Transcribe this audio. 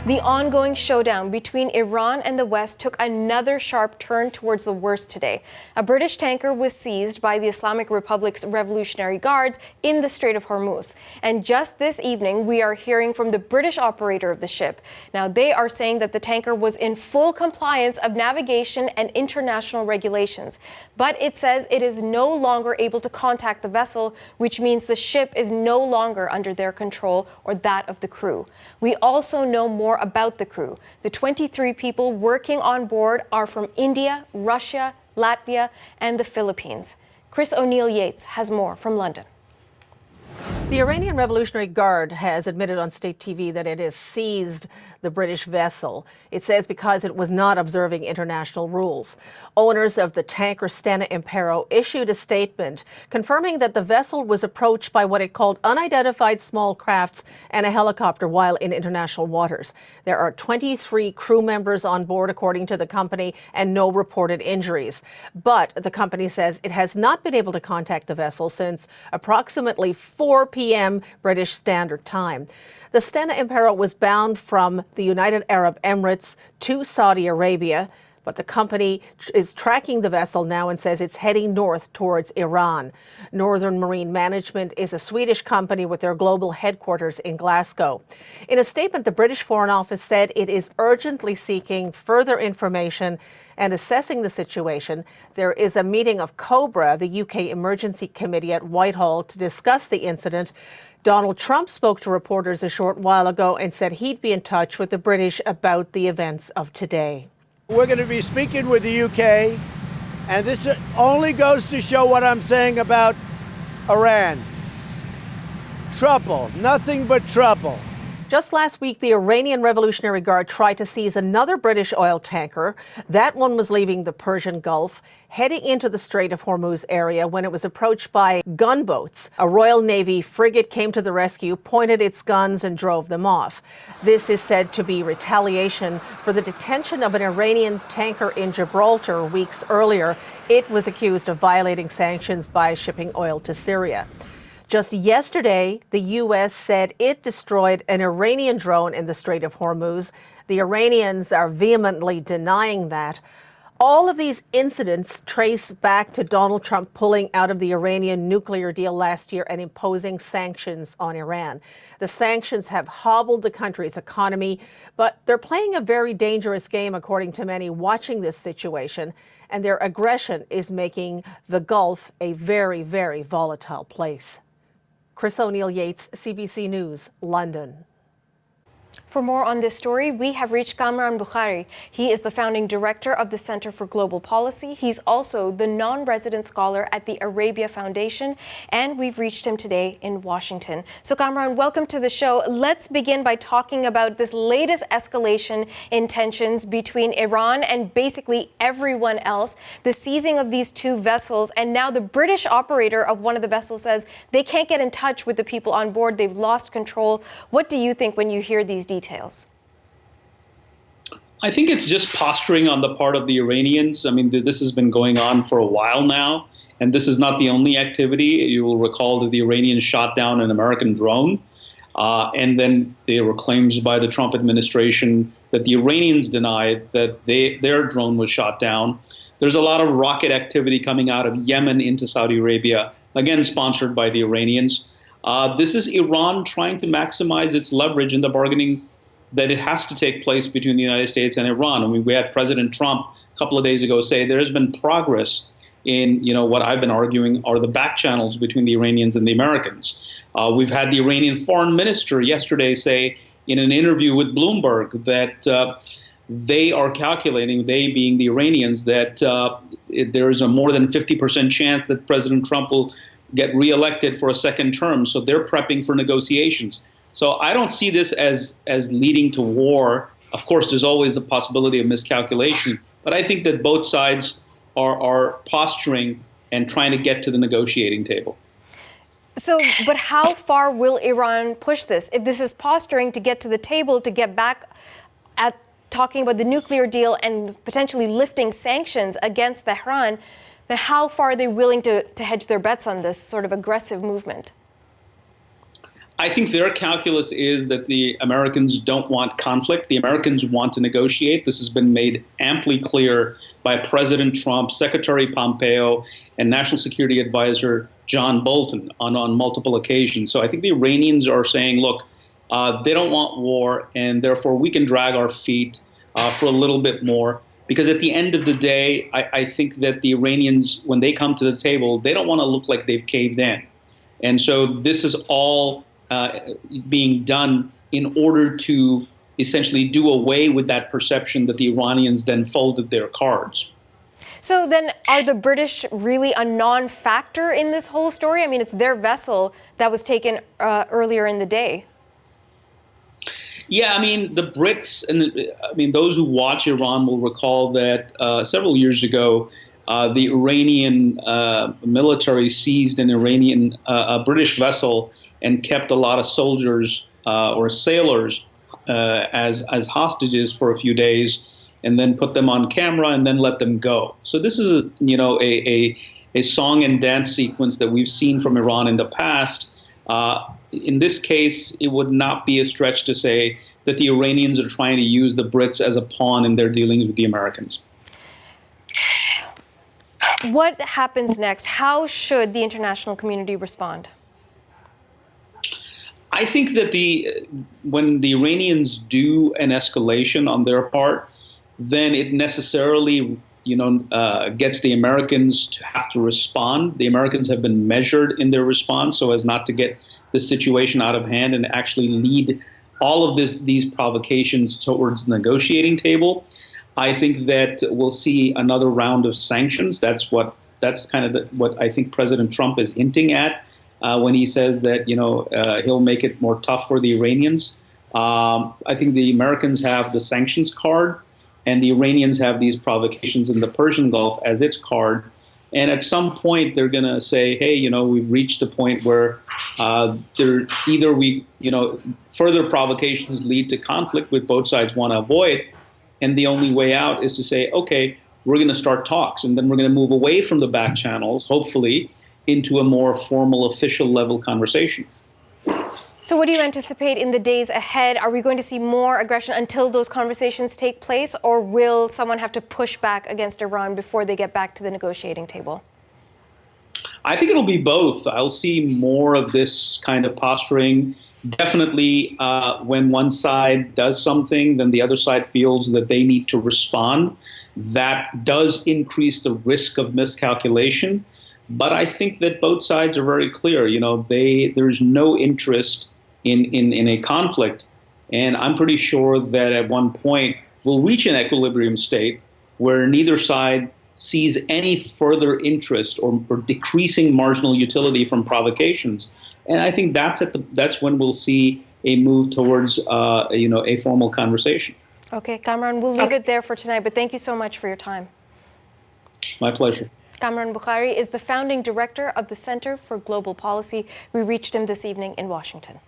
The ongoing showdown between Iran and the West took another sharp turn towards the worst today. A British tanker was seized by the Islamic Republic's Revolutionary Guards in the Strait of Hormuz. And just this evening, we are hearing from the British operator of the ship. Now, they are saying that the tanker was in full compliance of navigation and international regulations. But it says it is no longer able to contact the vessel, which means the ship is no longer under their control or that of the crew. We also know more about the crew. The 23 people working on board are from India, Russia, Latvia, and the Philippines. Chris O'Neill Yates has more from London. The Iranian Revolutionary Guard has admitted on state TV that it has seized the British vessel. It says because it was not observing international rules. Owners of the tanker Stena Impero issued a statement confirming that the vessel was approached by what it called unidentified small crafts and a helicopter while in international waters. There are 23 crew members on board, according to the company, and no reported injuries. But the company says it has not been able to contact the vessel since approximately 4 p.m. British Standard Time. The Stena Impero was bound from the United Arab Emirates to Saudi Arabia, but the company is tracking the vessel now and says it's heading north towards Iran. Northern Marine Management is a Swedish company with their global headquarters in Glasgow. In a statement, the British Foreign Office said it is urgently seeking further information and assessing the situation. There is a meeting of COBRA, the UK Emergency Committee at Whitehall, to discuss the incident. Donald Trump spoke to reporters a short while ago and said he'd be in touch with the British about the events of today. We're going to be speaking with the UK, and this only goes to show what I'm saying about Iran. Trouble, nothing but trouble. Just last week, the Iranian Revolutionary Guard tried to seize another British oil tanker. That one was leaving the Persian Gulf, heading into the Strait of Hormuz area when it was approached by gunboats. A Royal Navy frigate came to the rescue, pointed its guns and drove them off. This is said to be retaliation for the detention of an Iranian tanker in Gibraltar weeks earlier. It was accused of violating sanctions by shipping oil to Syria. Just yesterday, the U.S. said it destroyed an Iranian drone in the Strait of Hormuz. The Iranians are vehemently denying that. All of these incidents trace back to Donald Trump pulling out of the Iranian nuclear deal last year and imposing sanctions on Iran. The sanctions have hobbled the country's economy, but they're playing a very dangerous game, according to many watching this situation, and their aggression is making the Gulf a very, very volatile place. Chris O'Neill Yates, CBC News, London. For more on this story, we have reached Kamran Bukhari. He is the founding director of the Center for Global Policy. He's also the non-resident scholar at the Arabia Foundation, and we've reached him today in Washington. So Kamran, welcome to the show. Let's begin by talking about this latest escalation in tensions between Iran and basically everyone else, the seizing of these two vessels, and now the British operator of one of the vessels says they can't get in touch with the people on board. They've lost control. What do you think when you hear these details? I think it's just posturing on the part of the Iranians. I mean, this has been going on for a while now, and this is not the only activity. You will recall that the Iranians shot down an American drone, and then there were claims by the Trump administration that the Iranians denied that their drone was shot down. There's a lot of rocket activity coming out of Yemen into Saudi Arabia, again sponsored by the Iranians. This is Iran trying to maximize its leverage in the bargaining that it has to take place between the United States and Iran. I mean, we had President Trump a couple of days ago say there has been progress in, what I've been arguing are the back channels between the Iranians and the Americans. We've had the Iranian foreign minister yesterday say in an interview with Bloomberg that they are calculating, they being the Iranians, that there is a more than 50% chance that President Trump will get reelected for a second term. So they're prepping for negotiations. So I don't see this as leading to war. Of course, there's always the possibility of miscalculation, but I think that both sides are posturing and trying to get to the negotiating table. So, but how far will Iran push this? If this is posturing to get to the table, to get back at talking about the nuclear deal and potentially lifting sanctions against Tehran, then how far are they willing to hedge their bets on this sort of aggressive movement? I think their calculus is that the Americans don't want conflict. The Americans want to negotiate. This has been made amply clear by President Trump, Secretary Pompeo, and National Security Advisor John Bolton on multiple occasions. So I think the Iranians are saying, look, they don't want war, and therefore we can drag our feet for a little bit more. Because at the end of the day, I think that the Iranians, when they come to the table, they don't want to look like they've caved in. And so this is all being done in order to essentially do away with that perception that the Iranians then folded their cards. So then are the British really a non-factor in this whole story? I mean, it's their vessel that was taken earlier in the day. Yeah, I mean, the Brits, and those who watch Iran will recall that several years ago, the Iranian military seized an a British vessel and kept a lot of soldiers or sailors as hostages for a few days, and then put them on camera and then let them go. So this is a song and dance sequence that we've seen from Iran in the past. In this case, it would not be a stretch to say that the Iranians are trying to use the Brits as a pawn in their dealings with the Americans. What happens next? How should the international community respond? I think that when the Iranians do an escalation on their part, then it necessarily gets the Americans to have to respond. The Americans have been measured in their response so as not to get the situation out of hand and actually lead all of these provocations towards the negotiating table. I think that we'll see another round of sanctions. That's kind of what I think President Trump is hinting at when he says that he'll make it more tough for the Iranians. I think the Americans have the sanctions card, and the Iranians have these provocations in the Persian Gulf as its card. And at some point, they're going to say, hey, we've reached a point where further provocations lead to conflict, which both sides want to avoid. And the only way out is to say, OK, we're going to start talks, and then we're going to move away from the back channels, hopefully, into a more formal, official level conversation. So what do you anticipate in the days ahead? Are we going to see more aggression until those conversations take place, or will someone have to push back against Iran before they get back to the negotiating table? I think it'll be both. I'll see more of this kind of posturing. Definitely when one side does something, then the other side feels that they need to respond. That does increase the risk of miscalculation. But I think that both sides are very clear. There's no interest in a conflict. And I'm pretty sure that at one point we'll reach an equilibrium state where neither side sees any further interest or decreasing marginal utility from provocations. And I think that's when we'll see a move towards a formal conversation. Okay, Kamran, we'll leave it there for tonight, but thank you so much for your time. My pleasure. Kamran Bukhari is the founding director of the Center for Global Policy. We reached him this evening in Washington.